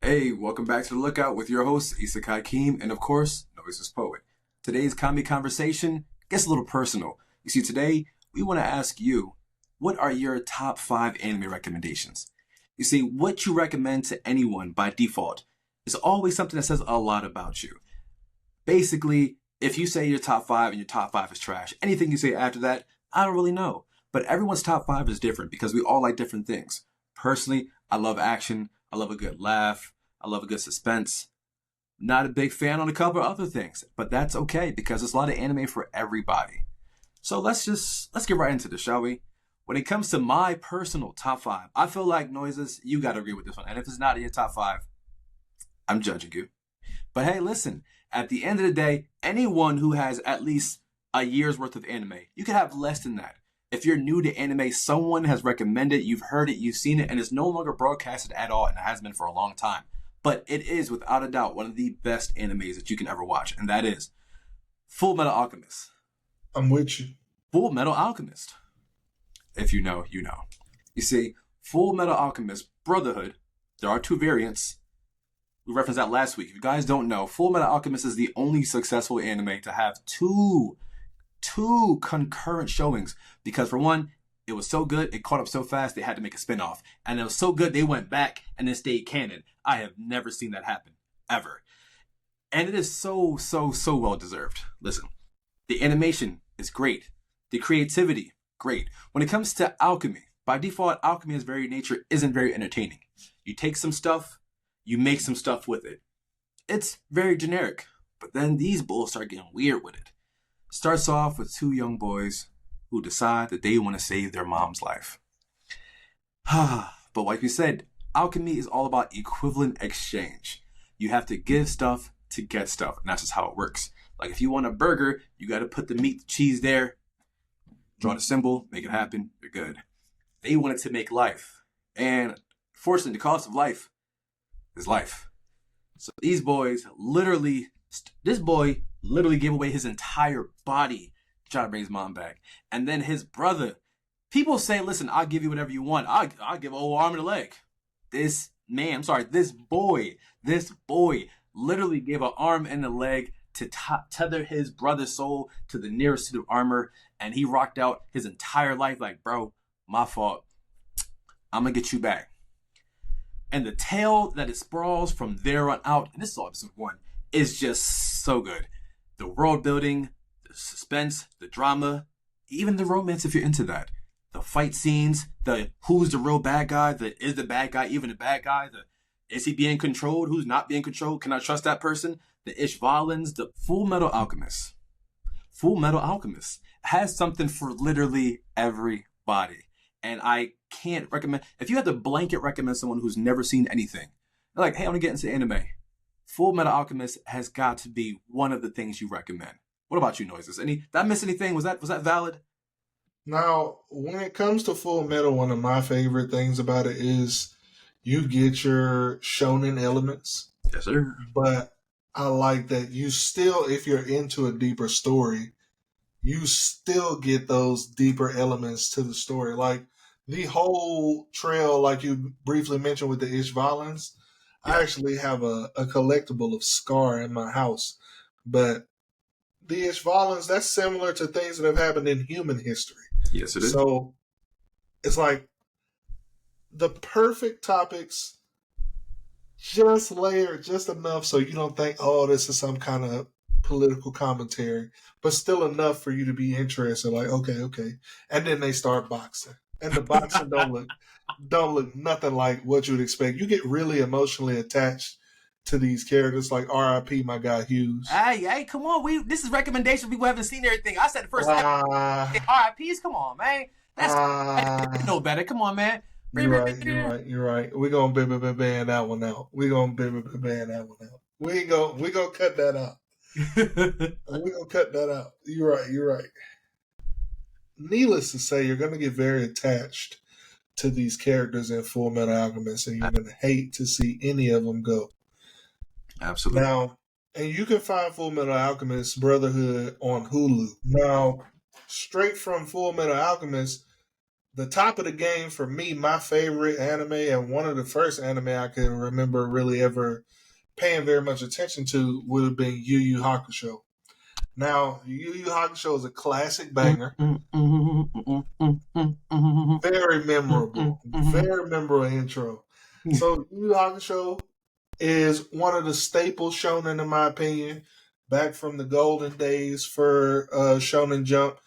Hey, welcome back to The Lookout with your host, IsekaKeem, and of course, Noiseless Poet. Today's Kami Conversation gets a little personal. You see, today, we want to ask you, what are your top 5 anime recommendations? You see, what you recommend to anyone by default is always something that says a lot about you. Basically, if you say your top 5 and your top 5 is trash, anything you say after that, I don't really know. But everyone's top 5 is different because we all like different things. Personally, I love action. I love a good laugh. I love a good suspense. Not a big fan on a couple of other things, but that's okay because there's a lot of anime for everybody. So let's get right into this, shall we? When it comes to my personal top 5, I feel like Noises, you gotta agree with this one. And if it's not in your top 5, I'm judging you. But hey, listen, at the end of the day, anyone who has at least a year's worth of anime, you can have less than that. If you're new to anime, someone has recommended, you've heard it, you've seen it, and it's no longer broadcasted at all, and it has been for a long time. But it is, without a doubt, one of the best animes that you can ever watch, and that is Full Metal Alchemist. I'm with you. Full Metal Alchemist. If you know, you know. You see, Full Metal Alchemist Brotherhood, there are 2 variants. We referenced that last week. If you guys don't know, Full Metal Alchemist is the only successful anime to have two concurrent showings, because for one, it was so good, it caught up so fast, they had to make a spin-off. And it was so good, they went back and then stayed canon. I have never seen that happen, ever. And it is so well deserved. Listen, the animation is great. The creativity, great. When it comes to alchemy, by default, alchemy as very nature isn't very entertaining. You take some stuff, you make some stuff with it. It's very generic, but then these bulls start getting weird with it. Starts off with 2 young boys who decide that they want to save their mom's life. But like we said, alchemy is all about equivalent exchange. You have to give stuff to get stuff, and that's just how it works. Like if you want a burger, you got to put the meat, the cheese there, draw the symbol, make it happen, you're good. They wanted to make life, and fortunately, the cost of life is life. So these boys this boy literally gave away his entire body to try to bring his mom back. And then his brother, people say, listen, I'll give you whatever you want. I'll give a whole arm and a leg. This boy literally gave an arm and a leg to tether his brother's soul to the nearest suit of armor. And he rocked out his entire life like, bro, my fault. I'm going to get you back. And the tale that it sprawls from there on out, and this is all episode 1, is just so good. The world building, the suspense, the drama, even the romance if you're into that. The fight scenes, the who's the real bad guy, is the bad guy even the bad guy, is he being controlled, who's not being controlled, can I trust that person? The Ishvalans, the Full Metal Alchemist. Full Metal Alchemist has something for literally everybody. And I can't recommend, if you had to blanket recommend someone who's never seen anything, they're like, hey, I want to get into anime. Full Metal Alchemist has got to be one of the things you recommend. What about you, Noises? Did I miss anything? Was that valid? Now, when it comes to Full Metal, one of my favorite things about it is you get your shonen elements. Yes, sir. But I like that you still, if you're into a deeper story, you still get those deeper elements to the story. Like the whole trail, like you briefly mentioned with the Ishvalans, I actually have a collectible of Scar in my house. But the Ishvalans, that's similar to things that have happened in human history. Yes, it is. So it's like the perfect topics, just layered just enough so you don't think, oh, this is some kind of political commentary, but still enough for you to be interested. Like, okay. And then they start boxing. And the boxing don't look nothing like what you would expect. You get really emotionally attached to these characters, like R.I.P. my guy Hughes. Hey, come on. This is recommendation. People haven't seen everything. I said the first R.I.P.s. Come on, man. That's no better. Come on, man. You're right. We're gonna ban that one out. We gonna cut that out. We're gonna cut that out. You're right. Needless to say, you're gonna get very attached to these characters in Full Metal Alchemist, and you're gonna hate to see any of them go. Absolutely. Now, and you can find Full Metal Alchemist Brotherhood on Hulu. Now, straight from Full Metal Alchemist, the top of the game for me, my favorite anime, and one of the first anime I can remember really ever paying very much attention to would have been Yu Yu Hakusho. Now, Yu Yu Hakusho is a classic banger. Very memorable. Very memorable intro. So Yu Yu Hakusho is one of the staple shonen, in my opinion, back from the golden days for Shonen Jump.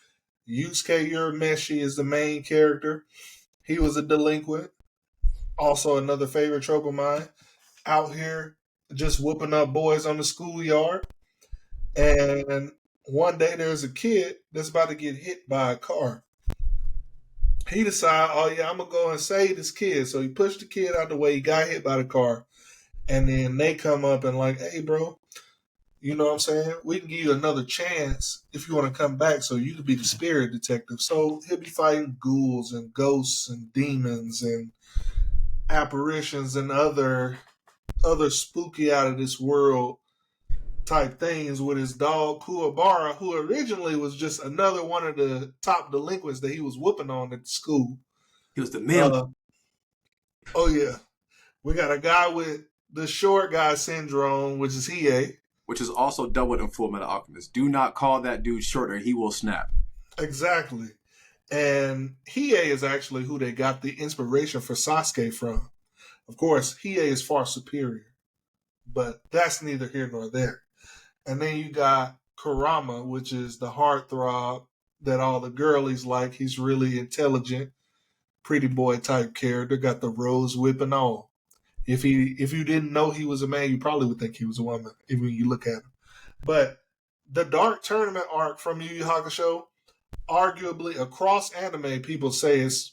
Yusuke Urameshi is the main character. He was a delinquent. Also another favorite trope of mine. Out here just whooping up boys on the schoolyard. And one day there's a kid that's about to get hit by a car. He decided, oh yeah, I'm going to go and save this kid. So he pushed the kid out the way. He got hit by the car. And then they come up and like, hey, bro, you know what I'm saying? We can give you another chance if you want to come back so you could be the spirit detective. So he'll be fighting ghouls and ghosts and demons and apparitions and other spooky out of this world type things with his dog Kuwabara, who originally was just another one of the top delinquents that he was whooping on at the school. He was the man. Oh yeah. We got a guy with the short guy syndrome, which is Hiei. Which is also doubled in Full Metal Alchemist. Do not call that dude shorter. He will snap. Exactly. And Hiei is actually who they got the inspiration for Sasuke from. Of course, Hiei is far superior. But that's neither here nor there. And then you got Kurama, which is the heartthrob that all the girlies like. He's really intelligent, pretty boy type character. Got the rose whip and all. If you didn't know he was a man, you probably would think he was a woman, even when you look at him. But the Dark Tournament arc from Yu Yu Hakusho, arguably across anime, people say is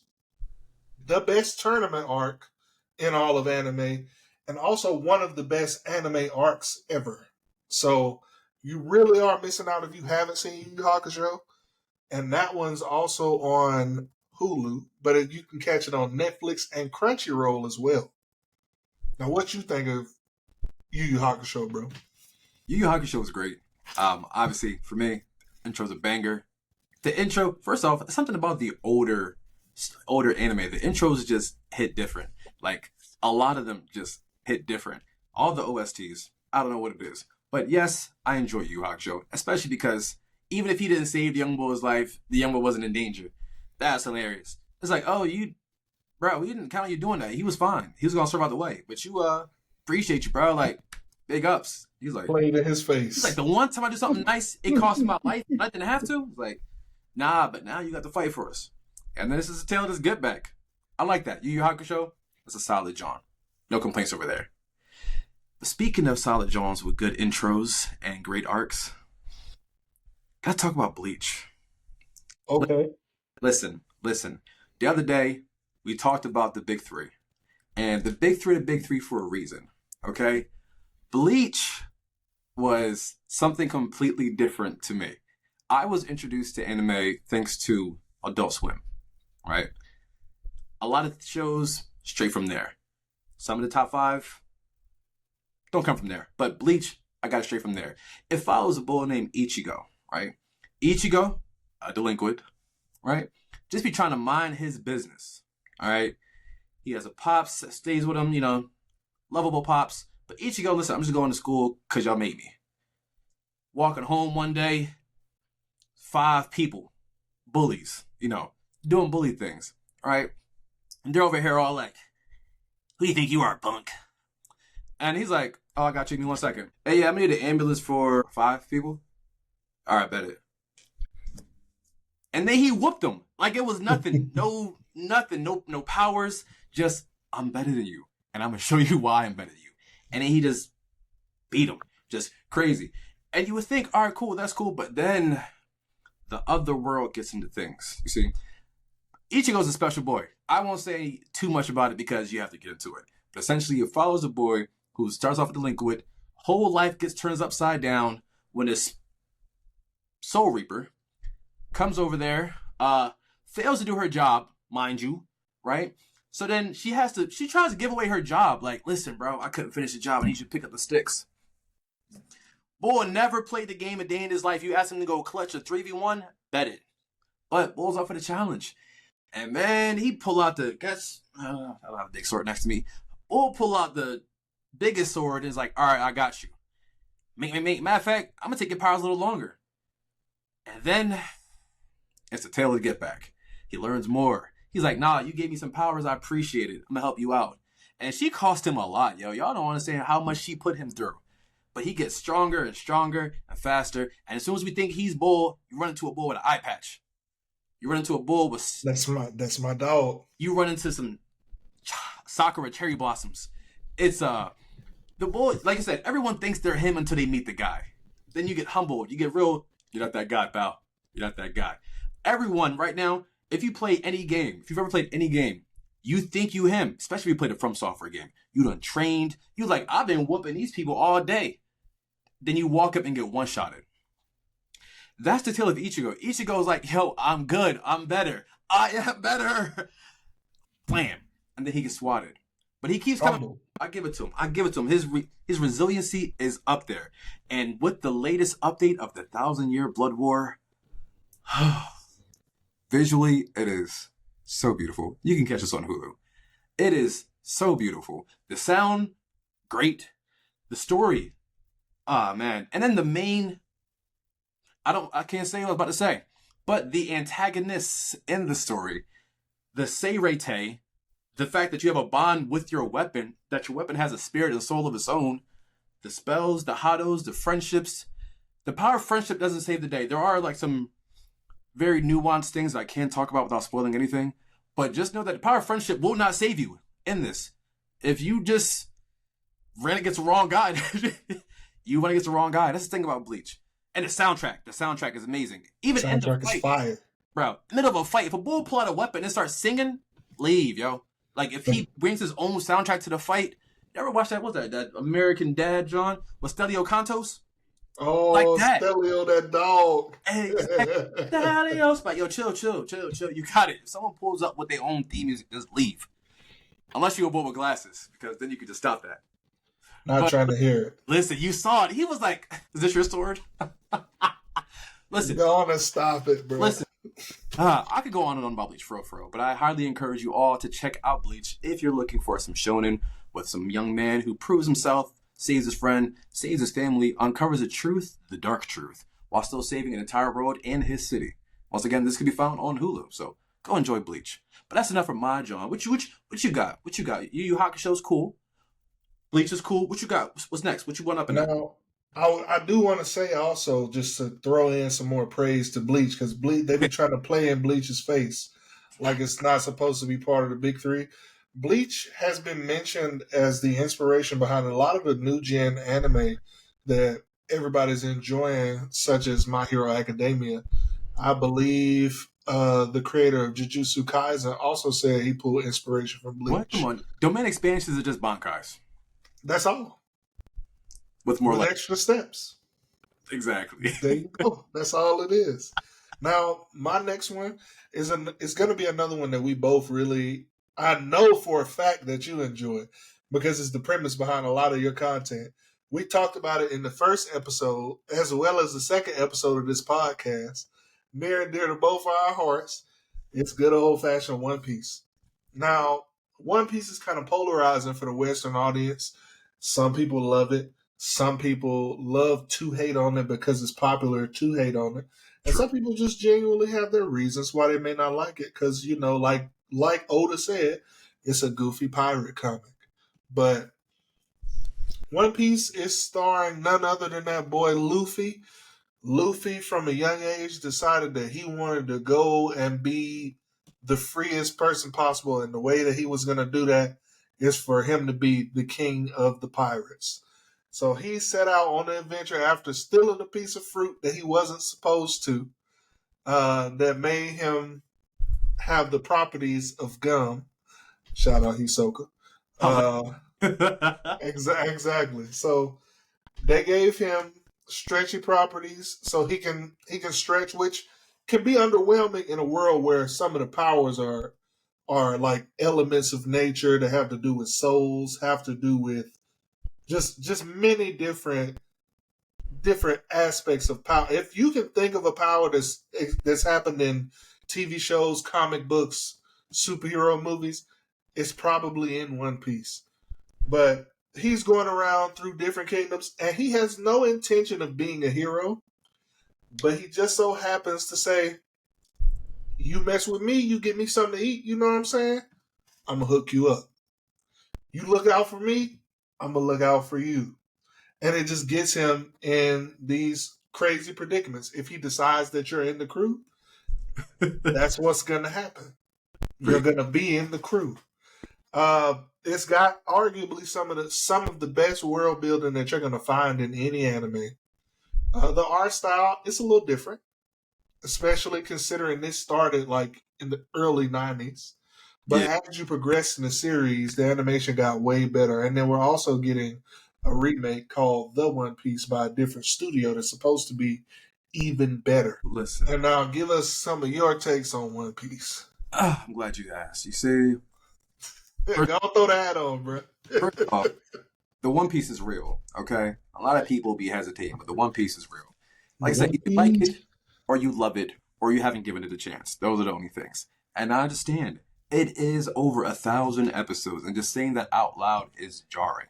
the best tournament arc in all of anime, and also one of the best anime arcs ever. So you really are missing out if you haven't seen Yu Yu Hakusho. And that one's also on Hulu, but you can catch it on Netflix and Crunchyroll as well. Now, what you think of Yu Yu Hakusho, bro? Yu Yu Hakusho was great. Obviously, for me, intro's a banger. The intro, first off, something about the older anime. The intros just hit different. Like, a lot of them just hit different. All the OSTs, I don't know what it is. But yes, I enjoy Yu Yu Hakusho, especially because even if he didn't save the young boy's life, the young boy wasn't in danger. That's hilarious. It's like, oh, bro, we didn't count on you doing that. He was fine. He was gonna serve out the way. But you appreciate you, bro. Like, big ups. He's like played in his face. He's like, the one time I do something nice, it cost me my life. I didn't have to. It's like, nah, but now you got to fight for us. And then this is a tale of his get back. I like that. Yu Yu Hakusho, that's a solid John. No complaints over there. But speaking of solid Johns with good intros and great arcs, gotta talk about Bleach. Okay. Listen. The other day, we talked about the big three. And the big three for a reason. Okay? Bleach was something completely different to me. I was introduced to anime thanks to Adult Swim. Right? A lot of shows, straight from there. Some of the top 5 don't come from there. But Bleach, I got it straight from there. It follows a boy named Ichigo. Right? Ichigo, a delinquent. Right? Just be trying to mind his business. All right? He has a pops that stays with him, lovable pops. But Ichigo, listen, I'm just going to school because y'all made me. Walking home one day, 5 people, bullies, doing bully things, all right? And they're over here all like, who do you think you are, punk? And he's like, oh, I got you, give me 1 second. Hey, yeah, I'm gonna need an ambulance for 5 people. All right, bet it. And then he whooped them like it was nothing. No powers. Just, I'm better than you. And I'm going to show you why I'm better than you. And then he just beat him. Just crazy. And you would think, all right, cool, that's cool. But then the other world gets into things. You see, Ichigo's a special boy. I won't say too much about it because you have to get into it. But essentially, it follows a boy who starts off a delinquent. Whole life gets turned upside down when this Soul Reaper comes over there, fails to do her job, mind you, right? So then she tries to give away her job. Like, listen, bro, I couldn't finish the job. I need you to pick up the sticks. Boy never played the game a day in his life. You ask him to go clutch a 3v1, bet it. But Bull's up for the challenge. And man, he pull out the I don't have a big sword next to me. We'll pull out the biggest sword and is like, all right, I got you. Matter of fact, I'm gonna take your powers a little longer. And then it's a tale to get back. He learns more. He's like, nah, you gave me some powers, I appreciate it. I'm gonna help you out. And she cost him a lot, yo. Y'all don't understand how much she put him through. But he gets stronger and stronger and faster. And as soon as we think he's bull, you run into a bull with an eye patch. You run into a bull with That's my dog. You run into some Sakura cherry blossoms. It's the bull. Like I said, everyone thinks they're him until they meet the guy. Then you get humbled. You get real. You're not that guy, pal. You're not that guy. Everyone right now, if you play any game, if you've ever played any game, you think you him. Especially if you played a From Software game. You done trained. You like, I've been whooping these people all day. Then you walk up and get one-shotted. That's the tale of Ichigo. Ichigo's like, yo, I'm good. I'm better. I am better. Blam. And then he gets swatted. But he keeps coming. Humble. I give it to him. His resiliency is up there. And with the latest update of the 1,000-Year Blood War, visually, it is so beautiful. You can catch this on Hulu. It is so beautiful. The sound, great. The story, man. And then the main, I can't say what I was about to say, but the antagonists in the story, the Seirete, the fact that you have a bond with your weapon, that your weapon has a spirit and soul of its own, the spells, the hados, the friendships. The power of friendship doesn't save the day. There are like some very nuanced things that I can't talk about without spoiling anything. But just know that the power of friendship will not save you in this. If you just ran against the wrong guy, you went against the wrong guy. That's the thing about Bleach. And the soundtrack is amazing. Even in the Soundtrack fight, is fire. bro, middle of a fight, if a bull pull out a weapon and starts singing, leave, yo. Like, if he brings his own soundtrack to the fight, you ever watch that, what's that American Dad, John? With Stelio Cantos? Oh, Like that. Stelio, that dog. Exactly. Stelio. Like, yo, chill. You got it. If someone pulls up with their own theme music, just leave. Unless you're a bull with glasses, because then you could just stop that. Not trying to hear it. Listen, you saw it. He was like, is this your sword? Listen. Go on and stop it, bro. Listen. I could go on and on about Bleach for real, but I highly encourage you all to check out Bleach if you're looking for some shonen with some young man who proves himself, saves his friend, saves his family, uncovers the truth, the dark truth, while still saving an entire world and his city. Once again, this can be found on Hulu, so go enjoy Bleach. But that's enough for my John. What you got? What you got? Yu Yu Hakusho's cool. Bleach is cool. What you got? What's next? What you want up in there? Now, I do want to say also, just to throw in some more praise to Bleach, because they've been trying to play in Bleach's face like it's not supposed to be part of the big three. Bleach has been mentioned as the inspiration behind a lot of the new gen anime that everybody's enjoying, such as My Hero Academia. I believe the creator of Jujutsu Kaisen also said he pulled inspiration from Bleach. What? Come on. Domain expansions are just bankais. That's all. With more like extra steps. Exactly. There you go. That's all it is. Now, my next one is going to be another one that we both really, I know for a fact that you enjoy, because it's the premise behind a lot of your content. We talked about it in the first episode, as well as the second episode of this podcast. Near and dear to both our hearts, it's good old-fashioned One Piece. Now, One Piece is kind of polarizing for the Western audience. Some people love it. Some people love to hate on it because it's popular to hate on it. And some people just genuinely have their reasons why they may not like it. Because, you know, like Oda said, it's a goofy pirate comic. But One Piece is starring none other than that boy Luffy. Luffy, from a young age, decided that he wanted to go and be the freest person possible. And the way that he was going to do that is for him to be the king of the pirates. So he set out on an adventure after stealing a piece of fruit that he wasn't supposed to, that made him have the properties of gum. Shout out Hisoka. Exactly. So they gave him stretchy properties so he can stretch, which can be underwhelming in a world where some of the powers are like elements of nature that have to do with souls, have to do with just many different aspects of power. If you can think of a power that's happened in TV shows, comic books, superhero movies, it's probably in One Piece. But he's going around through different kingdoms, and he has no intention of being a hero. But he just so happens to say, "You mess with me, you get me something to eat." You know what I'm saying? I'm gonna hook you up. You look out for me, I'm gonna look out for you. And it just gets him in these crazy predicaments. If he decides that you're in the crew, that's what's gonna happen. You're gonna be in the crew. It's got arguably some of the best world building that you're gonna find in any anime. The art style is a little different, especially considering this started like in the early '90s. But Yeah. as you progress in the series, the animation got way better, and then we're also getting a remake called The One Piece by a different studio that's supposed to be even better. Listen. And now, give us some of your takes on One Piece. I'm glad you asked. You see, Don't throw the hat on, bro. first off, the One Piece is real, okay? A lot of people be hesitating, but the One Piece is real. Like I said, you like it, or you love it, or you haven't given it a chance. Those are the only things. And I understand. It is over 1,000 episodes, and just saying that out loud is jarring.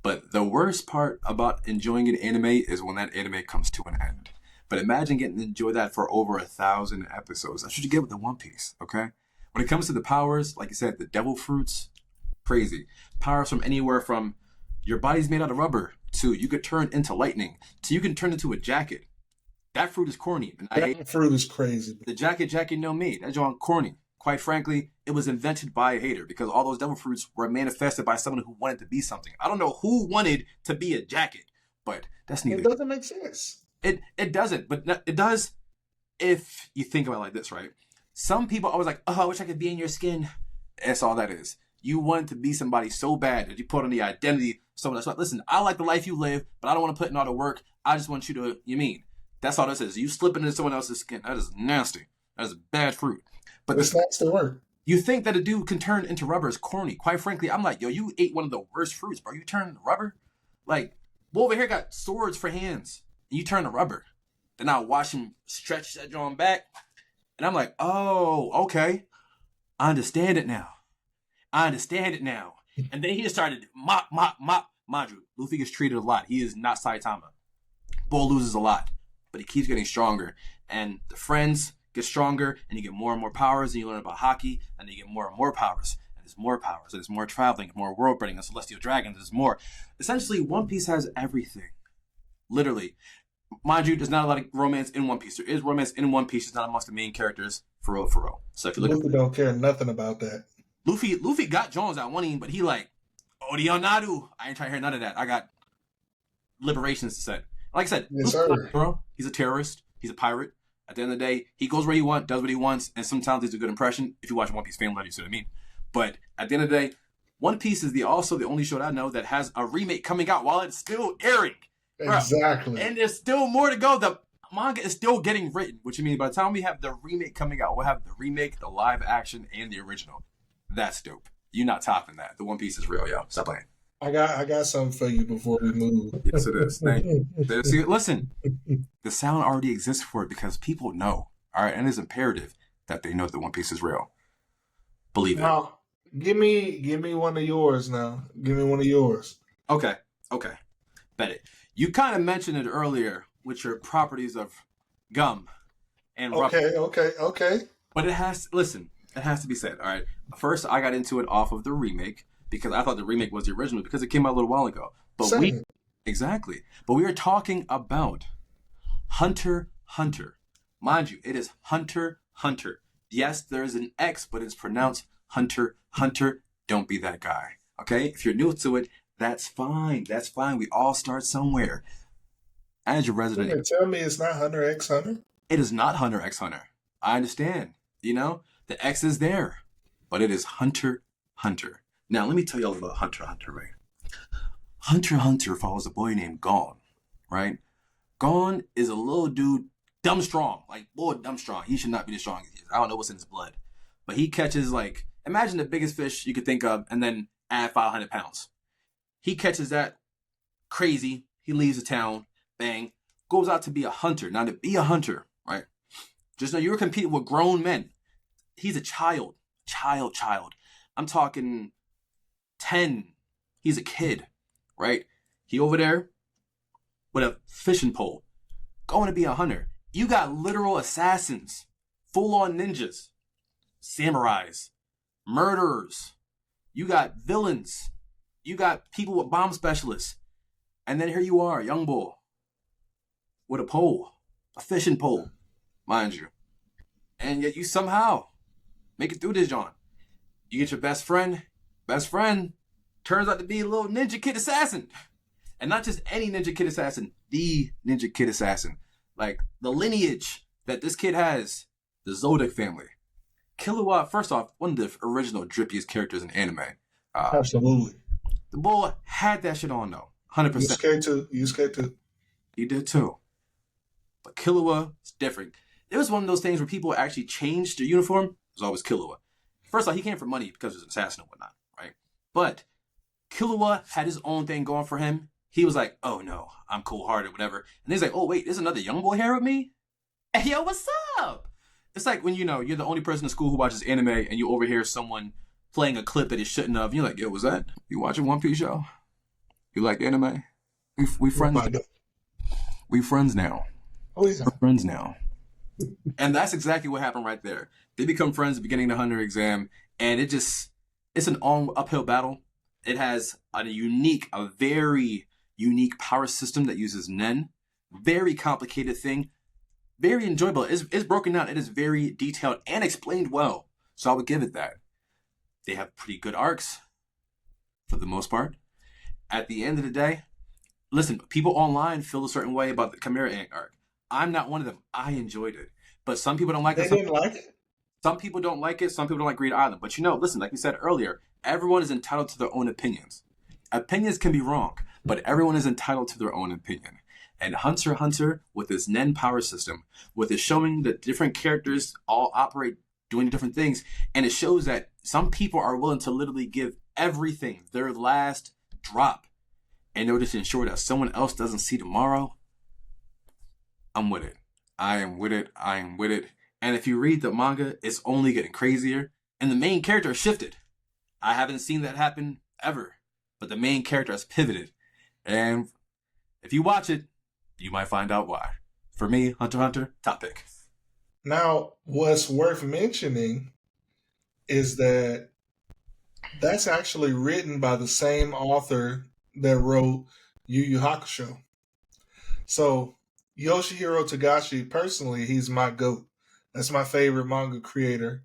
But the worst part about enjoying an anime is when that anime comes to an end. But imagine getting to enjoy that for over 1,000 episodes. That's what you get with the One Piece, okay? When it comes to the powers, like you said, the devil fruits, crazy. Powers from anywhere from your body's made out of rubber to you could turn into lightning to you can turn into a jacket. That fruit is corny. And I hate That fruit is crazy. the jacket no me. That's on corny. Quite frankly, it was invented by a hater because all those devil fruits were manifested by someone who wanted to be something. I don't know who wanted to be a jacket, but that's neither. It doesn't make sense. It doesn't, but it does if you think about it like this, right? Some people always like, oh, I wish I could be in your skin. That's all that is. You want to be somebody so bad that you put on the identity of someone that's like, listen, I like the life you live, but I don't want to put in all the work. I just want you to, you mean. That's all this is. You slipping into someone else's skin. That is nasty. That is bad fruit. But It's not the work. you think that a dude can turn into rubber is corny. Quite frankly, I'm like, yo, you ate one of the worst fruits, bro. You turned into rubber? Like, boy over here got swords for hands. And you turn to rubber. Then I watch him stretch that drawing back. And I'm like, oh, okay. I understand it now. And then he just started mop. Mind you, Luffy gets treated a lot. He is not Saitama. Bull loses a lot. But he keeps getting stronger. And the friends get stronger, and you get more and more powers, and you learn about hockey, and you get more and more powers. And there's more powers, and there's more traveling, more world bending, and celestial dragons, there's more. Essentially, One Piece has everything. Literally. Mind you, there's not a lot of romance in One Piece. There is romance in One Piece. It's not amongst the main characters, for real. So if you look Luffy don't care nothing about that. Luffy got Jones at one end, but he like, Odionadu. I ain't trying to hear none of that. I got liberations to set. Like I said, Yes, Luffy's not sir. a hero. He's a terrorist. He's a pirate. At the end of the day, he goes where he wants, does what he wants, and sometimes he's a good impression. If you watch One Piece fan letter, you see what I mean. But at the end of the day, One Piece is also the only show that I know that has a remake coming out while it's still airing. Bro. Exactly. And there's still more to go. The manga is still getting written, which means by the time we have the remake coming out, we'll have the remake, the live action, and the original. That's dope. You're not topping that. The One Piece is real, yo. Stop playing. I got something for you before we move. Yes, it is. Thank you. See, listen, the sound already exists for it because people know. All right, and it's imperative that they know that One Piece is real. Believe it. Now, give me one of yours now. Give me one of yours. Okay. Bet it. You kind of mentioned it earlier with your properties of gum and rubber. Okay. But it has to be said. All right. First, I got into it off of the remake because I thought the remake was the original because it came out a little while ago. But Same. But we are talking about Hunter x Hunter. Mind you, it is Hunter x Hunter. Yes, there is an X, but it's pronounced Hunter x Hunter. Don't be that guy. Okay? If you're new to it, that's fine. We all start somewhere. As your resident, Tell me it's not Hunter x Hunter? it is not Hunter x Hunter. I understand. The X is there. But it is Hunter x Hunter. Now, let me tell you all about Hunter x Hunter, right? Hunter x Hunter follows a boy named Gon, right? Gon is a little dude, dumb strong. Like, boy, dumb strong. He should not be the strongest he is. I don't know what's in his blood. But he catches, like, imagine the biggest fish you could think of and then add 500 pounds. He catches that crazy. He leaves the town. Bang. Goes out to be a hunter. Now, to be a hunter, right? Just know you were competing with grown men. He's a child. Child. I'm talking 10. He's a kid, right? He over there with a fishing pole, going to be a hunter. You got literal assassins, full-on ninjas, samurais, murderers. You got villains. You got people with bomb specialists. And then here you are, young boy, with a pole, a fishing pole, mind you. And yet you somehow make it through this, John. You get your best friend turns out to be a little ninja kid assassin. And not just any ninja kid assassin, the ninja kid assassin. Like, the lineage that this kid has, the Zodiac family. Killua, first off, one of the original drippiest characters in anime. Absolutely. The boy had that shit on, though. 100%. Yusuke too. He did, too. But Killua is different. It was one of those things where people actually changed their uniform. It was always Killua. First off, he came for money because he was an assassin and whatnot, right? But Killua had his own thing going for him. He was like, oh no, I'm cold-hearted, whatever. And he's like, oh wait, there's another young boy here with me? Hey, yo, what's up? It's like when, you're the only person in school who watches anime and you overhear someone playing a clip that he shouldn't have. You're like, yo, what's that? You watching One Piece show? You like anime? We friends. We friends now. Oh, yeah. We're friends now. And that's exactly what happened right there. They become friends at the beginning of the Hunter exam, and it's an uphill battle. It has a very unique power system that uses Nen. Very complicated thing. Very enjoyable. It's broken down. It is very detailed and explained well. So I would give it that. They have pretty good arcs, for the most part. At the end of the day, listen, people online feel a certain way about the Chimera Ant arc. I'm not one of them. I enjoyed it. But some people don't like it. They didn't like it? Some people don't like it. Some people don't like Greed Island. But listen, like we said earlier, everyone is entitled to their own opinions. Opinions can be wrong, but everyone is entitled to their own opinion. And Hunter x Hunter, with his Nen power system, with it showing that different characters all operate doing different things, and it shows that some people are willing to literally give everything, their last drop, in order to ensure that someone else doesn't see tomorrow. I'm with it. I am with it. And if you read the manga, it's only getting crazier. And the main character has shifted. I haven't seen that happen ever. But the main character has pivoted. And if you watch it, you might find out why. For me, Hunter x Hunter, top pick. Now, what's worth mentioning is that that's actually written by the same author that wrote Yu Yu Hakusho. So, Yoshihiro Togashi, personally, he's my GOAT. That's my favorite manga creator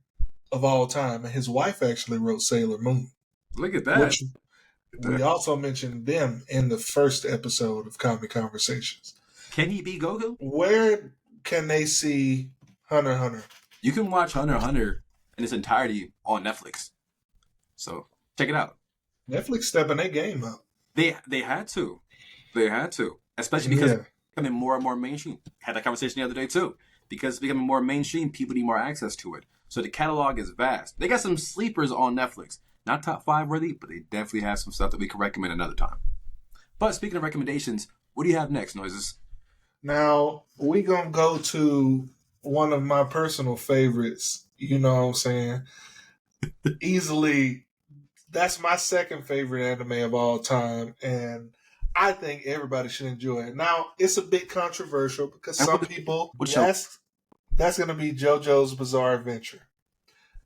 of all time. And his wife actually wrote Sailor Moon. Look at that. Which we also mentioned them in the first episode of Kami Konversations. Can he be Goku? Where can they see Hunter x Hunter? You can watch Hunter x Hunter in its entirety on Netflix. So, check it out. Netflix stepping their game up. They had to. Especially because it's becoming more and more mainstream. Had that conversation the other day too. Because it's becoming more mainstream, people need more access to it. So the catalog is vast. They got some sleepers on Netflix. Not top 5 worthy, but they definitely have some stuff that we can recommend another time. But speaking of recommendations, what do you have next, Noises? Now, we going to go to one of my personal favorites. You know what I'm saying? Easily, that's my second favorite anime of all time. And I think everybody should enjoy it. Now, it's a bit controversial because some people, that's going to be JoJo's Bizarre Adventure.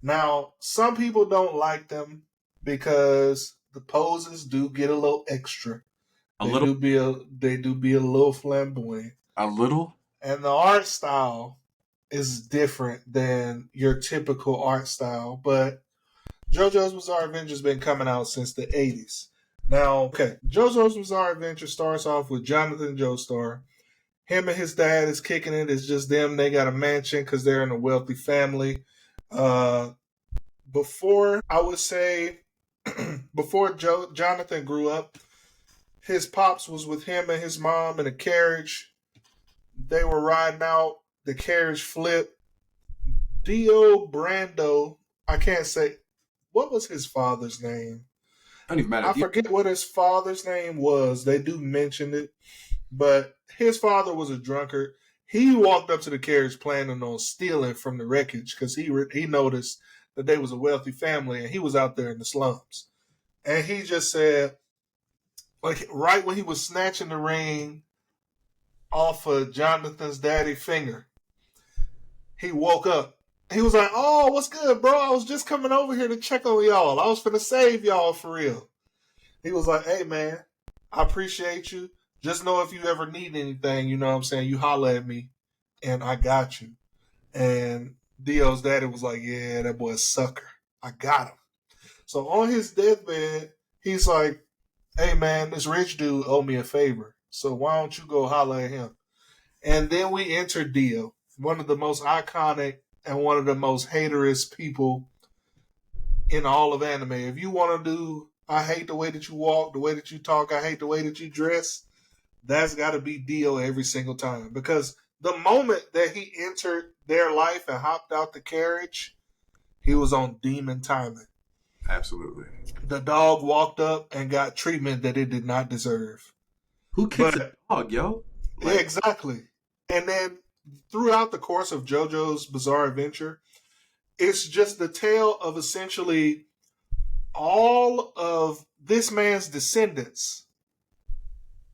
Now, some people don't like them because the poses do get a little extra. They do be a little flamboyant. A little? And the art style is different than your typical art style. But JoJo's Bizarre Adventure has been coming out since the 80s. Now, JoJo's Bizarre Adventure starts off with Jonathan Joestar. Him and his dad is kicking it. It's just them. They got a mansion because they're in a wealthy family. Before Jonathan grew up, his pops was with him and his mom in a carriage. They were riding out. The carriage flipped. Dio Brando, I can't say, what was his father's name? Don't even matter. I forget what his father's name was. They do mention it. But his father was a drunkard. He walked up to the carriage planning on stealing from the wreckage because he noticed that they was a wealthy family and he was out there in the slums. And he just said, like right when he was snatching the ring off of Jonathan's daddy finger, he woke up. He was like, "Oh, what's good, bro? I was just coming over here to check on y'all. I was finna save y'all for real." He was like, "Hey, man, I appreciate you. Just know if you ever need anything, you know what I'm saying, you holler at me, and I got you." And Dio's daddy was like, "Yeah, that boy's a sucker. I got him." So on his deathbed, he's like, "Hey, man, this rich dude owe me a favor. So why don't you go holler at him?" And then we enter Dio, one of the most iconic and one of the most haterous people in all of anime. If you want to do, I hate the way that you walk, the way that you talk, I hate the way that you dress, that's got to be Dio every single time. Because the moment that he entered their life and hopped out the carriage, he was on demon timing. Absolutely. The dog walked up and got treatment that it did not deserve. Who kicks a dog, yo? Like, yeah, exactly. And then throughout the course of JoJo's Bizarre Adventure, it's just the tale of essentially all of this man's descendants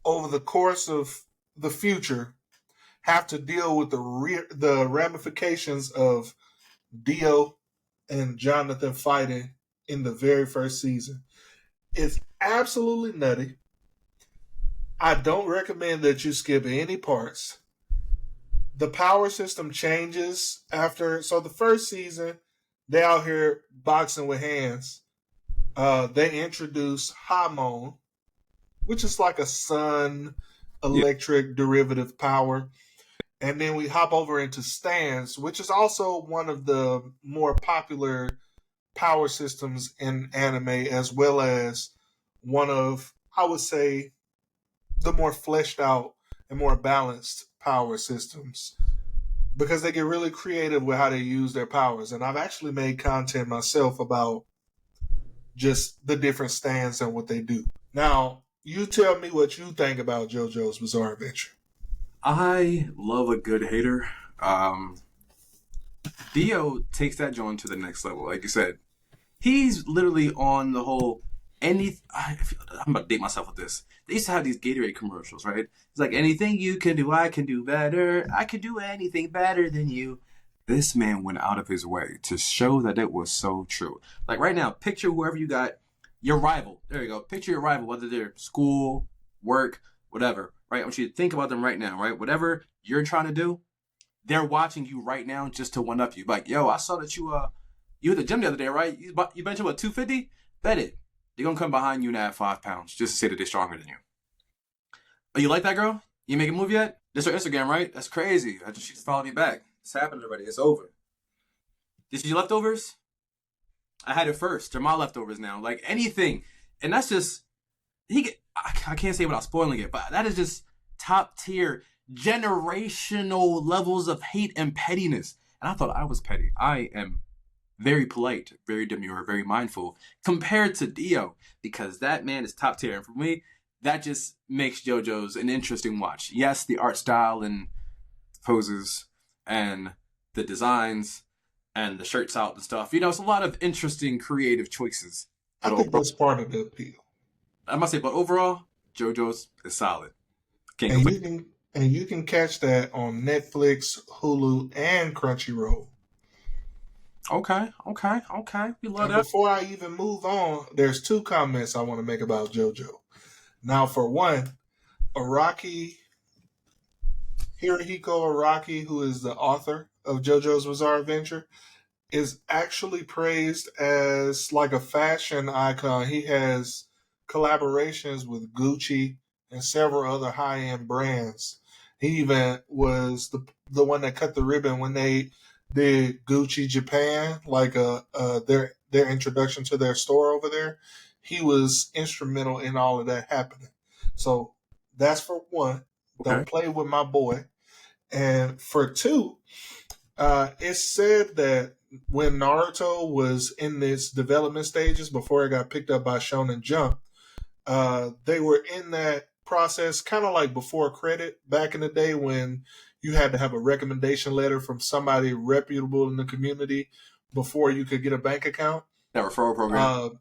over the course of the future have to deal with the ramifications of Dio and Jonathan fighting in the very first season. It's absolutely nutty. I don't recommend that you skip any parts. The power system changes after. So the first season, they out here boxing with hands. They introduce Hamon, which is like a sun electric derivative power. And then we hop over into Stance, which is also one of the more popular power systems in anime, as well as one of, I would say, the more fleshed out and more balanced power systems, because they get really creative with how they use their powers. And I've actually made content myself about just the different stands and what they do. Now, you tell me what you think about JoJo's Bizarre Adventure. I love a good hater. Dio takes that joint to the next level. Like you said, he's literally on the whole. I'm about to date myself with this. They used to have these Gatorade commercials, right? It's like, anything you can do, I can do better. I can do anything better than you. This man went out of his way to show that it was so true. Like right now, picture whoever you got, your rival. There you go. Picture your rival, whether they're school, work, whatever, right? I want you to think about them right now, right? Whatever you're trying to do, they're watching you right now just to one up you. Like, yo, I saw that you at the gym the other day, right? You bench what, 250? Bet it. They're going to come behind you and add 5 pounds just to say that they're stronger than you. Oh, you like that girl? You make a move yet? This her Instagram, right? That's crazy. She just followed me back. It's happened already. It's over. This is your leftovers? I had it first. They're my leftovers now. Like anything. And that's just, I can't say without spoiling it, but that is just top tier generational levels of hate and pettiness. And I thought I was petty. I am very polite, very demure, very mindful compared to Dio, because that man is top tier. And for me, that just makes JoJo's an interesting watch. Yes, the art style and poses and the designs and the shirts out and stuff. It's a lot of interesting creative choices. I think that's part of the appeal. I must say, but overall, JoJo's is solid. And you can catch that on Netflix, Hulu, and Crunchyroll. Okay. We love that. Before I even move on, there's 2 comments I want to make about JoJo. Now, for one, Hirohiko Araki, who is the author of JoJo's Bizarre Adventure, is actually praised as like a fashion icon. He has collaborations with Gucci and several other high-end brands. He even was the one that cut the ribbon when they did Gucci Japan, like their introduction to their store over there. He was instrumental in all of that happening. So that's for one. Okay. Don't play with my boy. And for 2, it's said that when Naruto was in its development stages before it got picked up by Shonen Jump, they were in that process kind of like before credit back in the day when you had to have a recommendation letter from somebody reputable in the community before you could get a bank account. That referral program.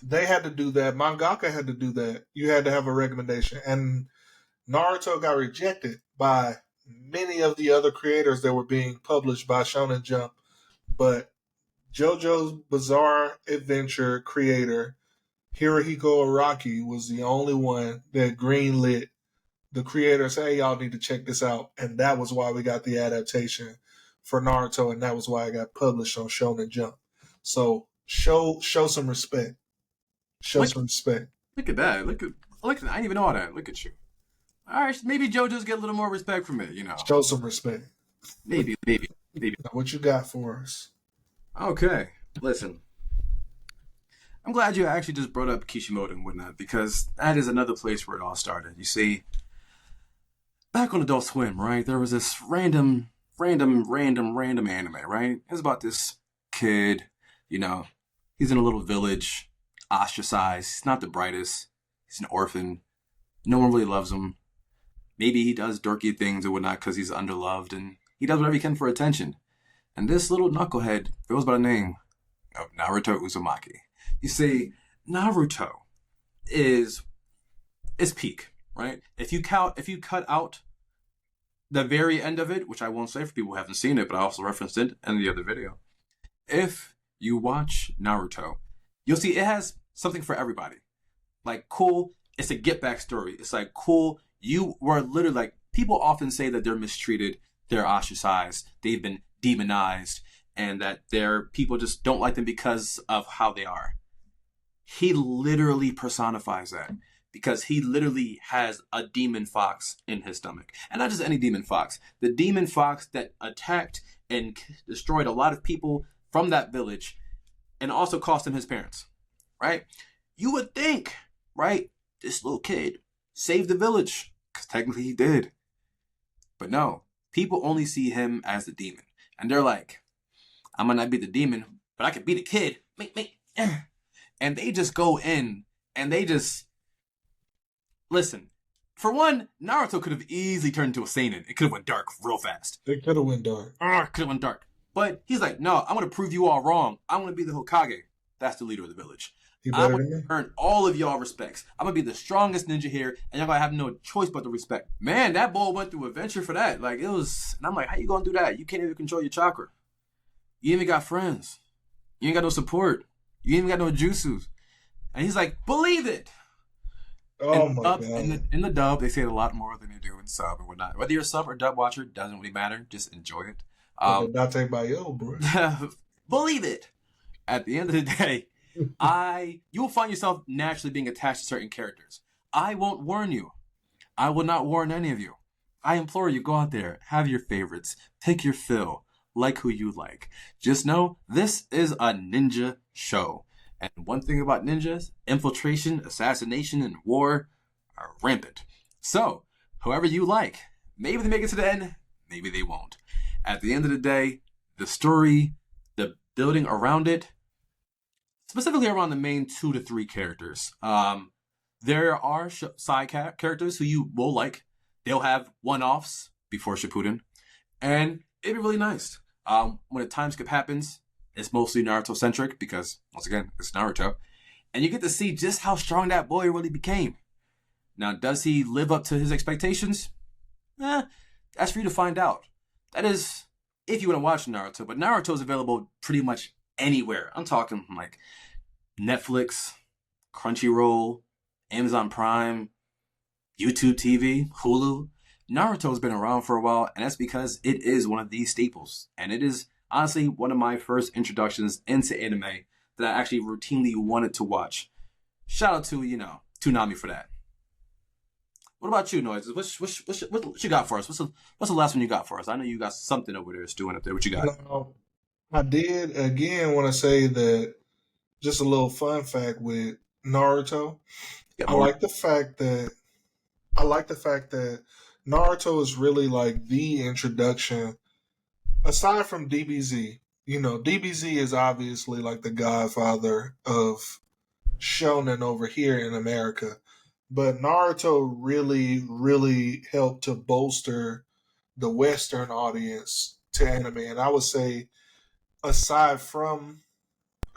They had to do that. Mangaka had to do that. You had to have a recommendation. And Naruto got rejected by many of the other creators that were being published by Shonen Jump. But JoJo's Bizarre Adventure creator, Hirohiko Araki, was the only one that greenlit the creators. Hey, y'all need to check this out. And that was why we got the adaptation for Naruto, and that was why it got published on Shonen Jump. So show some respect. Show some respect. Look at that. Look at I didn't even know that. Look at you. All right, maybe JoJo's get a little more respect from it, Show some respect. Maybe. What you got for us? Okay, listen. I'm glad you actually just brought up Kishimoto and whatnot, because that is another place where it all started. You see, back on Adult Swim, right, there was this random anime, right? It was about this kid, he's in a little village, ostracized, he's not the brightest, he's an orphan, no one really loves him. Maybe he does dorky things or whatnot because he's underloved, and he does whatever he can for attention. And this little knucklehead goes by the name of Naruto Uzumaki. You see, Naruto is peak, right? If you cut out the very end of it, which I won't say for people who haven't seen it, but I also referenced it in the other video. If you watch Naruto, you'll see it has something for everybody. Like, cool, it's a get back story. It's like, cool, you were literally like, people often say that they're mistreated, they're ostracized, they've been demonized, and that people just don't like them because of how they are. He literally personifies that, because he literally has a demon fox in his stomach. And not just any demon fox. The demon fox that attacked and destroyed a lot of people from that village, and also cost him his parents, right? You would think, right, this little kid saved the village, because technically he did. But no, people only see him as the demon. And they're like, I might not be the demon, but I could be the kid. And they just go in, and they just... Listen, for one, Naruto could have easily turned into a seinen. It could have went dark real fast. It could have went dark. Could have went dark. But he's like, no, I'm going to prove you all wrong. I'm going to be the Hokage. That's the leader of the village. I'm going to earn all of y'all respects. I'm going to be the strongest ninja here, and y'all going to have no choice but to respect. Man, that boy went through adventure for that. Like, it was... And I'm like, how you going to do that? You can't even control your chakra. You ain't even got friends. You ain't got no support. You ain't even got no jutsus. And he's like, believe it. Oh my God. In the dub, they say it a lot more than they do in sub and whatnot. Whether you're a sub or dub watcher, doesn't really matter. Just enjoy it. Not take by yo, bro. Believe it. At the end of the day, you will find yourself naturally being attached to certain characters. I won't warn you. I will not warn any of you. I implore you, go out there, have your favorites, pick your fill, like who you like. Just know this is a ninja show. And one thing about ninjas, infiltration, assassination, and war are rampant. So, whoever you like, maybe they make it to the end, maybe they won't. At the end of the day, the story, the building around it, specifically around the main 2 to 3 characters. There are side characters who you will like. They'll have one-offs before Shippuden. And it'd be really nice. When a time skip happens, it's mostly Naruto-centric because, once again, it's Naruto. And you get to see just how strong that boy really became. Now, does he live up to his expectations? That's for you to find out. That is, if you want to watch Naruto. But Naruto is available pretty much anywhere. I'm talking like Netflix, Crunchyroll, Amazon Prime, YouTube TV, Hulu. Naruto's been around for a while, and that's because it is one of these staples. And it is honestly one of my first introductions into anime that I actually routinely wanted to watch. Shout out to, Toonami for that. What about you, Noises? What you got for us? What's the last one you got for us? I know you got something over there stewing up there. What you got? I did, again, want to say that just a little fun fact with Naruto. I like the fact that Naruto is really like the introduction, aside from DBZ. DBZ is obviously like the godfather of shonen over here in America. But Naruto really, really helped to bolster the Western audience to anime. And I would say, aside from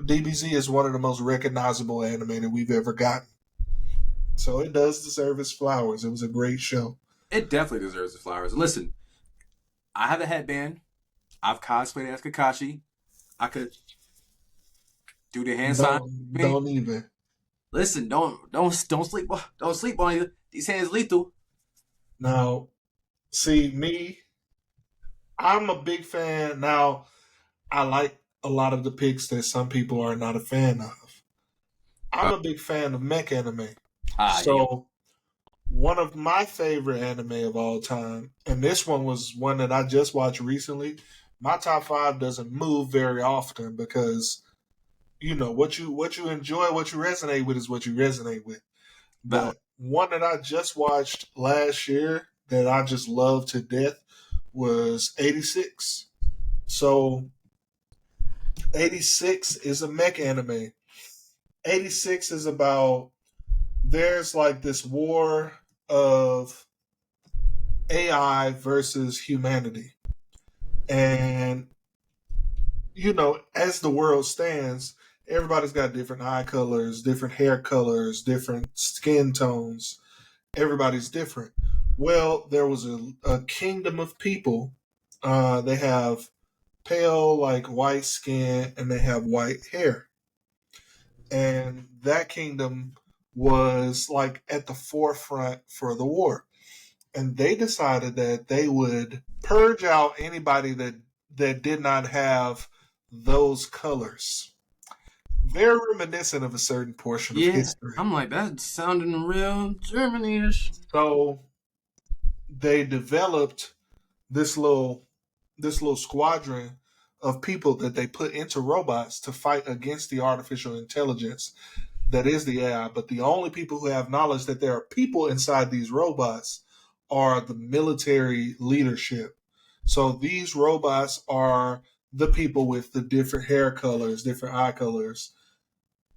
DBZ, is one of the most recognizable anime that we've ever gotten. So it does deserve its flowers. It was a great show. It definitely deserves the flowers. Listen, I have a headband. I've cosplayed as Kakashi. I could do the hand sign. Don't even. Listen, don't sleep on you. These hands lethal. Now, see me, I'm a big fan. Now, I like a lot of the picks that some people are not a fan of. I'm a big fan of mech anime. So, one of my favorite anime of all time, and this one was one that I just watched recently. My top 5 doesn't move very often because what you enjoy, what you resonate with is what you resonate with. But one that I just watched last year that I just loved to death was 86. So 86 is a mech anime. 86 is about, there's like this war of AI versus humanity. And, as the world stands, everybody's got different eye colors, different hair colors, different skin tones. Everybody's different. Well, there was a kingdom of people. They have pale, like white skin, and they have white hair. And that kingdom was like at the forefront for the war. And they decided that they would purge out anybody that did not have those colors. Very reminiscent of a certain portion of history. I'm like, that's sounding real Germany-ish. So they developed this little squadron of people that they put into robots to fight against the artificial intelligence that is the AI. But the only people who have knowledge that there are people inside these robots are the military leadership. So these robots are the people with the different hair colors, different eye colors,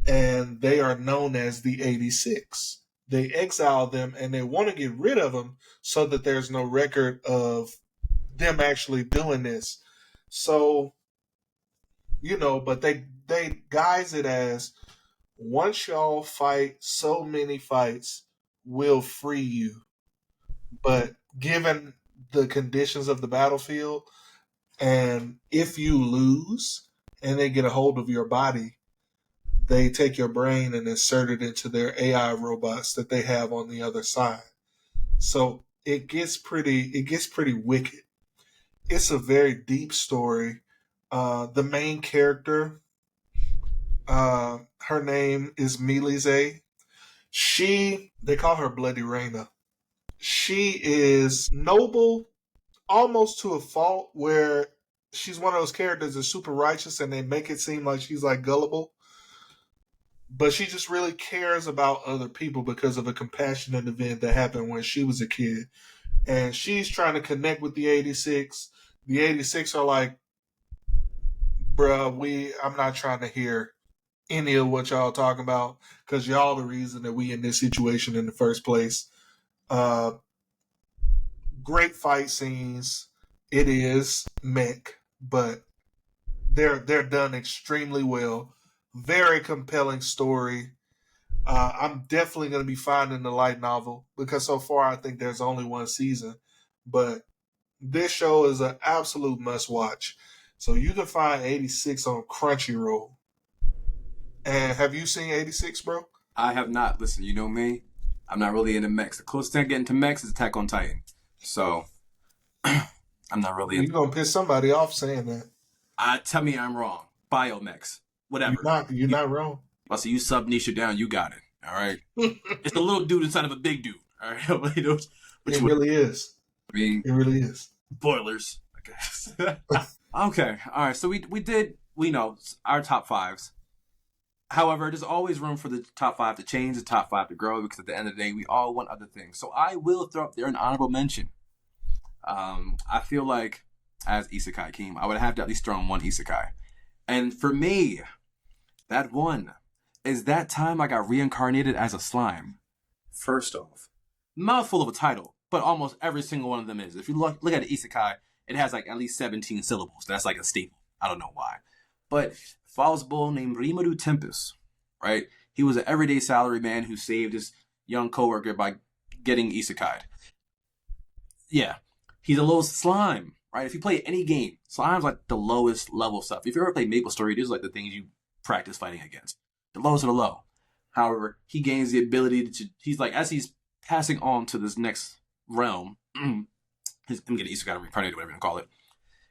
and they are known as the 86. They exile them and they want to get rid of them so that there's no record of them actually doing this. So, but they guise it as, once y'all fight so many fights, we'll free you. But given the conditions of the battlefield, and if you lose and they get a hold of your body, they take your brain and insert it into their AI robots that they have on the other side. So it gets pretty wicked. It's a very deep story. The main character, her name is Milize. They call her Bloody Reina. She is noble, almost to a fault, where she's one of those characters that's super righteous and they make it seem like she's like gullible. But she just really cares about other people because of a compassionate event that happened when she was a kid. And she's trying to connect with the 86. The 86 are like, bruh, I'm not trying to hear any of what y'all talking about because y'all the reason that we in this situation in the first place. Great fight scenes. It is mech, but they're done extremely well. Very compelling story. I'm definitely going to be finding the light novel because so far I think there's only one season. But this show is an absolute must watch. So you can find 86 on Crunchyroll. And have you seen 86, bro? I have not. Listen, you know me. I'm not really into mechs. The closest thing I get into mechs is Attack on Titan. So I'm not really into. You're going to piss somebody off saying that. Tell me I'm wrong. Biomechs. Whatever. You're not wrong. So you sub niche it down, you got it. All right. It's a little dude inside of a big dude. All right. It really is. I mean, it really is. Spoilers, I guess. Okay. All right. So we did, our top 5s. However, there's always room for the top 5 to change, the top 5 to grow, because at the end of the day, we all want other things. So I will throw up there an honorable mention. I feel like, as IsekaKeem, I would have to at least throw in one isekai. And for me, that one is that time I got reincarnated as a slime. First off, mouthful of a title, but almost every single one of them is. If you look at an isekai, it has like at least 17 syllables. That's like a staple. I don't know why. But follows a bull named Rimuru Tempest, right? He was an everyday salaryman who saved his young coworker by getting isekai'd. Yeah. He's a little slime, right? If you play any game, slime's like the lowest level stuff. If you ever play Maple Story, these are like the things you practice fighting against. The lowest of the low. However, he gains the ability to, he's like, as he's passing on to this next realm, I'm getting isekai reincarnated, whatever you call it.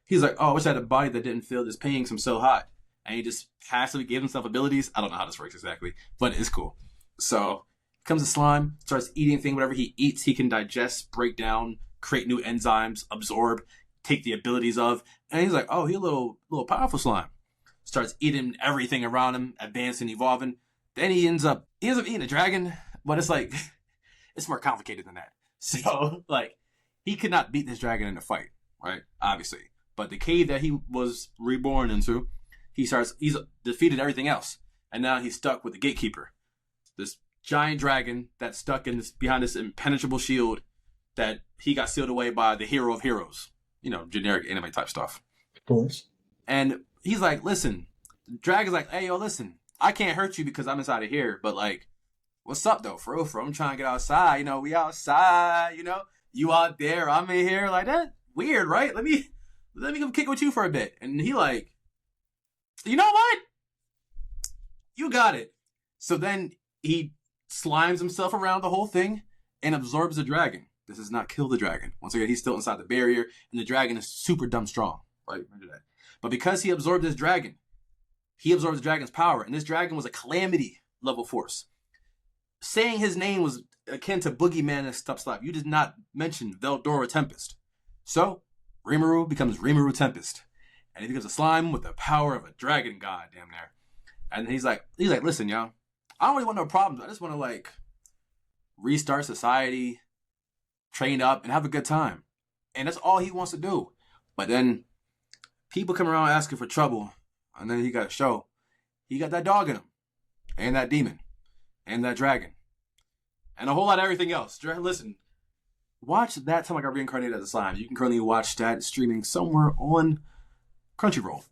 He's like, oh, I wish I had a body that didn't feel this pain because I'm so hot. And he just passively gave himself abilities. I don't know how this works exactly, but it's cool. So, comes a slime, starts eating things, whatever he eats, he can digest, break down, create new enzymes, absorb, take the abilities of. And he's like, oh, he's a little powerful slime. Starts eating everything around him, advancing, evolving. Then he ends up eating a dragon, but it's like, it's more complicated than that. So, like, he could not beat this dragon in a fight, right? Obviously. But the cave that he was reborn into, he's defeated everything else. And now he's stuck with the gatekeeper. This giant dragon that's stuck behind this impenetrable shield that he got sealed away by the hero of heroes. You know, generic anime type stuff. Of course. And he's like, listen, the dragon's like, hey, yo, listen, I can't hurt you because I'm inside of here. But like, what's up though? For real, I'm trying to get outside. You know, we outside, you know, you out there, I'm in here. Like, that weird, right? Let me come kick with you for a bit. And he like, you know what? You got it. So then he slimes himself around the whole thing and absorbs the dragon. This does not kill the dragon. Once again, he's still inside the barrier, and the dragon is super dumb strong. Right? Remember that. But because he absorbed this dragon, he absorbs the dragon's power, and this dragon was a calamity level force. Saying his name was akin to Boogeyman and Stop Slap. You did not mention Veldora Tempest. So, Rimuru becomes Rimuru Tempest. And he becomes a slime with the power of a dragon god, damn near. And he's like, listen, y'all, I don't really want no problems. I just want to like restart society, train up, and have a good time. And that's all he wants to do. But then people come around asking for trouble, and then he got to show he got that dog in him, and that demon, and that dragon, and a whole lot of everything else. Listen, watch that time I got reincarnated as a slime. You can currently watch that streaming somewhere on Crunchyroll.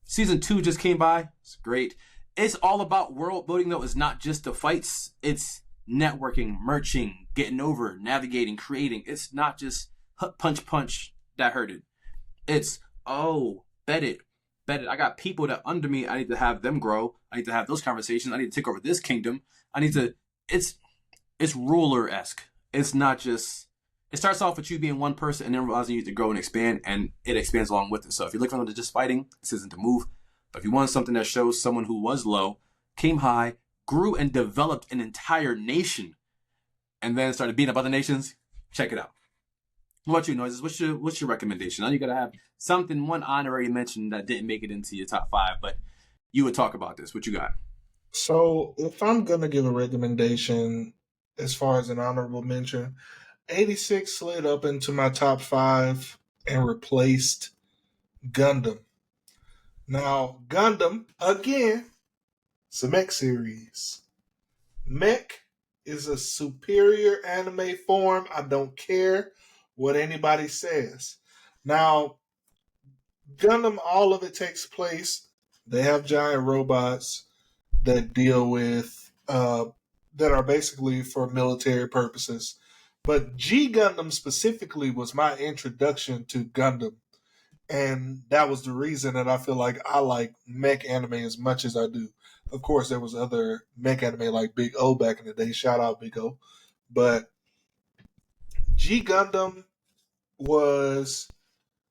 Season 2 just came by. It's great. It's all about world building, though. It's not just the fights. It's networking, merching, getting over, navigating, creating. It's not just punch, that hurted. It's, bet it. I got people that under me. I need to have them grow. I need to have those conversations. I need to take over this kingdom. It's ruler-esque. It's not just, it starts off with you being one person and then realizing you need to grow and expand, and it expands along with it. So if you're looking for just fighting, this isn't the move. But if you want something that shows someone who was low, came high, grew and developed an entire nation, and then started beating up other nations, check it out. What about you, Noises? What's your recommendation? Now you gotta have something, one honorary mention that didn't make it into your top 5, but you would talk about this. What you got? So if I'm gonna give a recommendation as far as an honorable mention, 86 slid up into my top 5 and replaced Gundam. Now, Gundam, again, it's a mech series. Mech is a superior anime form. I don't care what anybody says. Now, Gundam, all of it takes place. They have giant robots that deal with, that are basically for military purposes. But G Gundam specifically was my introduction to Gundam. And that was the reason that I feel like I like mech anime as much as I do. Of course, there was other mech anime like Big O back in the day. Shout out Big O. But G Gundam was,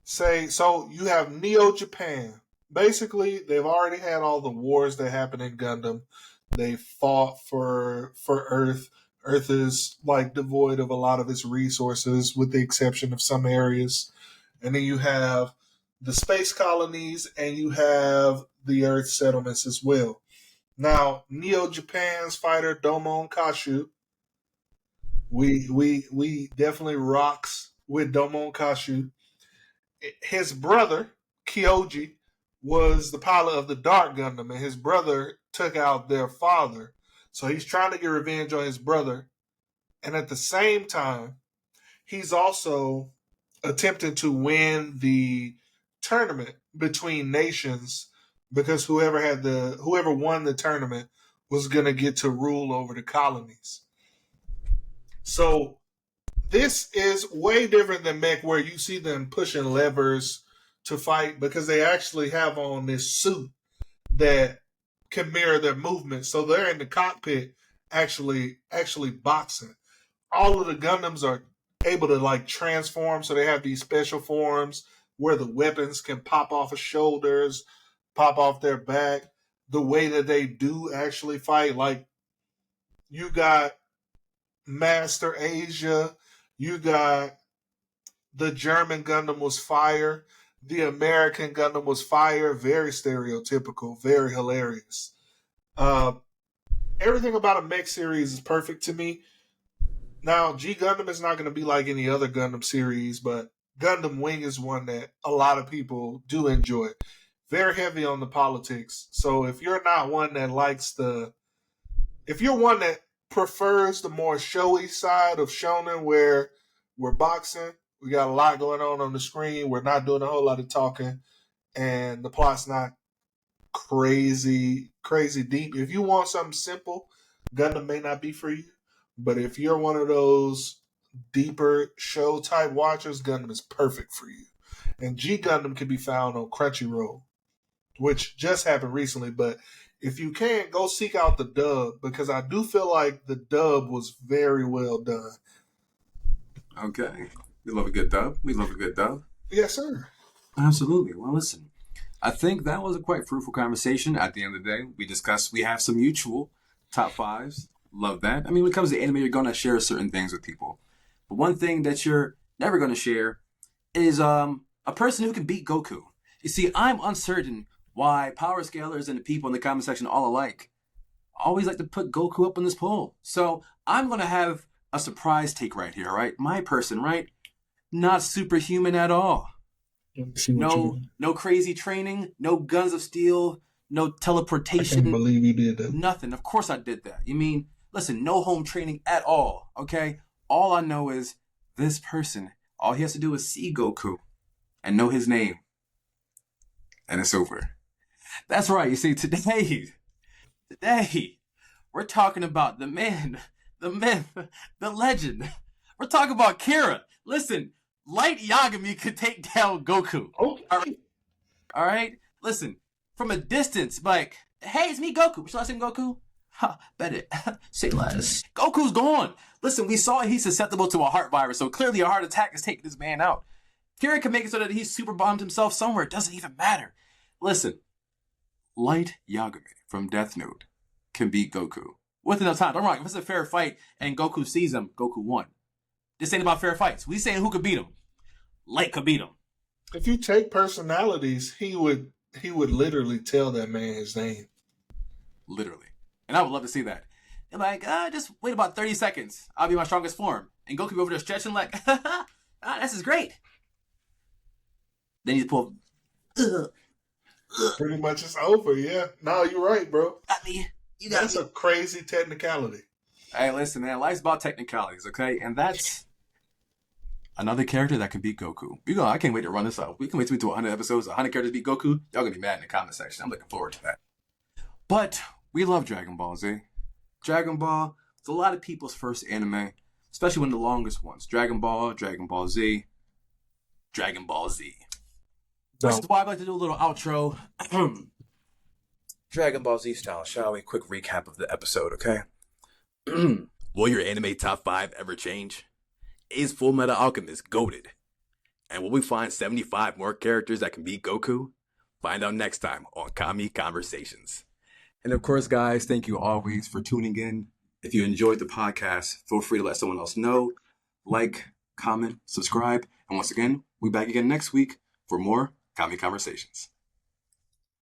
so you have Neo Japan. Basically, they've already had all the wars that happened in Gundam. They fought for Earth. Earth is like devoid of a lot of its resources, with the exception of some areas. And then you have the space colonies, and you have the Earth settlements as well. Now, Neo Japan's fighter Domon Kashu, we definitely rocks with Domon Kashu. His brother Kyoji was the pilot of the Dark Gundam, and his brother took out their father. So he's trying to get revenge on his brother, and at the same time, he's also attempting to win the tournament between nations because whoever won the tournament was going to get to rule over the colonies. So this is way different than Mech, where you see them pushing levers to fight, because they actually have on this suit that can mirror their movements. So they're in the cockpit actually boxing. All of the Gundams are able to like transform, so they have these special forms where the weapons can pop off of shoulders, pop off their back. The way that they do actually fight, like you got Master Asia, you got the German Gundam was fire, the American Gundam was fire, very stereotypical, very hilarious. Uh, Everything about a mech series is perfect to me. Now, G Gundam is not going to be like any other Gundam series, but Gundam Wing is one that a lot of people do enjoy. Very heavy on the politics. So if you're not one that if you're one that prefers the more showy side of shonen, where we're boxing, we got a lot going on the screen, we're not doing a whole lot of talking, and the plot's not crazy deep. If you want something simple, Gundam may not be for you. But if you're one of those deeper show type watchers, Gundam is perfect for you. And G Gundam can be found on Crunchyroll, which just happened recently. But if you can't, go seek out the dub, because I do feel like the dub was very well done. Okay. We love a good dub. We love a good dub. Yes, sir. Absolutely. Well, listen, I think that was a quite fruitful conversation. At the end of the day, we have some mutual top fives. Love that. I mean, when it comes to anime, you're going to share certain things with people. But one thing that you're never going to share is a person who can beat Goku. You see, I'm uncertain why power scalers and the people in the comment section all alike always like to put Goku up on this poll. So I'm going to have a surprise take right here, right? My person, right? Not superhuman at all. No crazy training, no guns of steel, no teleportation. I can't believe you did that. Nothing. Of course I did that. You mean, listen, no home training at all, okay? All I know is this person, all he has to do is see Goku and know his name. And it's over. That's right. You see, today, we're talking about the man, the myth, the legend. We're talking about Kira. Listen, Light Yagami could take down Goku. Okay. All right? Listen, from a distance, like, hey, it's me, Goku. What's your last name, Goku? Ha, bet it. Say less. Goku's gone. Listen, we saw he's susceptible to a heart virus, so clearly a heart attack is taking this man out. Kira can make it so that he's super bombed himself somewhere. It doesn't even matter. Listen, Light Yagami from Death Note can beat Goku with enough time. Don't wrong. If it's a fair fight and Goku sees him, Goku won. This ain't about fair fights. We saying who could beat him. Light could beat him. If you take personalities, he would literally tell that man his name. Literally. And I would love to see that. And like, just wait about 30 seconds. I'll be my strongest form. And Goku be over there stretching like, this is great. Then you pull. Pretty much it's over, yeah. No, you're right, bro. That's a crazy technicality. Hey, listen, man. Life's about technicalities, okay? And that's another character that can beat Goku. I can't wait to run this up. We can wait to 100 episodes. 100 characters beat Goku. Y'all gonna be mad in the comment section. I'm looking forward to that. But we love Dragon Ball Z. Dragon Ball, it's a lot of people's first anime, especially one of the longest ones. Dragon Ball Z, Dragon Ball Z. No. This is why I'd like to do a little outro. Dragon Ball Z style, shall we? Quick recap of the episode, okay? Will your anime top 5 ever change? Is Full Metal Alchemist goated? And will we find 75 more characters that can beat Goku? Find out next time on Kami Konversations. And of course, guys, thank you always for tuning in. If you enjoyed the podcast, feel free to let someone else know. Like, comment, subscribe. And once again, we'll be back again next week for more Kami Konversations.